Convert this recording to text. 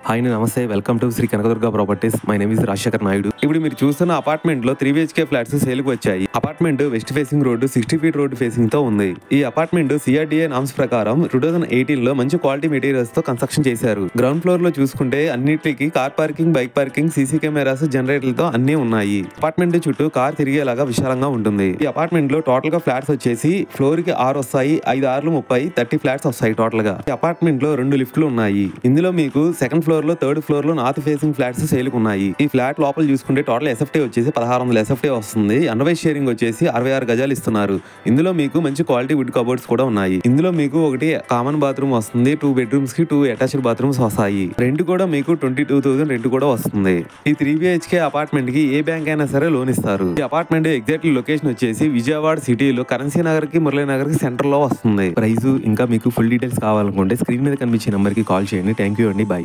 Hi నమస్తే welcome to Sri Kanakadurga properties. My name is Rajasekhar Naidu. ఇప్పుడు మీరు చూస్తున్న అపార్ట్మెంట్ లో 3 BHK ఫ్లాట్స్ సేల్ కు వచ్చాయి. Apartment west facing road 60 feet road facing తో ఉంది. ఈ అపార్ట్మెంట్ CRDA నామ్స్ ప్రకారం 2018 లో మంచి క్వాలిటీ మెటీరియల్స్ తో కన్స్ట్రక్షన్ చేశారు. గ్రౌండ్ ఫ్లోర్ లో చూసుకుంటే అన్నిటికీ car parking, bike parking, CC cameras, జనరేటర్లతో అన్ని ఉన్నాయి. అపార్ట్మెంట్ చుట్టూ కార్ తిరిగేలాగా విశాలంగా ఉంటుంది. ఈ అపార్ట్మెంట్ లో టోటల్ గా ఫ్లాట్స్ వచ్చేసి ఫ్లోర్ కి 6 వస్తాయి. 5 6 30 30 ఫ్లాట్స్ వస్తాయి టోటల్ గా. ఈ అపార్ట్మెంట్ లో 2 లిఫ్ట్లు ఉన్నాయి. ఇందులో మీకు సెకండ్ ఫ్లోర్ లో, థర్డ్ ఫ్లోర్ లో నార్త్ ఫేసింగ్ ఫ్లాట్స్ సేల్ కు ఉన్నాయి. ఈ ఫ్లాట్ లోపల చూసుకుంటే టోటల్ SFT వచ్చేసి 1600 SFT వస్తుంది. అన్వైజ్ షేరింగ్ వచ్చేసి 66 గజాలు ఇస్తున్నారు. ఇందులో మీకు మంచి క్వాలిటీ వుడ్ కబోర్డ్స్ కూడా ఉన్నాయి. ఇందులో మీకు ఒకటి కామన్ బాత్రూమ్ వస్తుంది. 2 బెడ్రూమ్స్ కి 2 అటాచ్డ్ బాత్రూమ్స్ వస్తాయి. రెంట్ కూడా మీకు 22,000 రెంట్ కూడా వస్తుంది. ఈ 3 BHK అపార్ట్మెంట్ కి ఏ బ్యాంక్ అయినా సరే లోన్ ఇస్తారు. ఈ అపార్ట్మెంట్ ఎగ్జాక్ట్ లొకేషన్ వచ్చేసి విజయవాడ సిటీలో కరెన్సీ నగర్ కి, మురళీ నగర్ కి సెంటర్ లో వస్తుంది. ప్రైస్ ఇంకా మీకు ఫుల్ డీటెయిల్స్ కావాలనుకుంటే స్క్రీన్ మీద కనిపించే నెంబర్ కి కాల్ చేయండి. థ్యాంక్ యూ అండి. బై.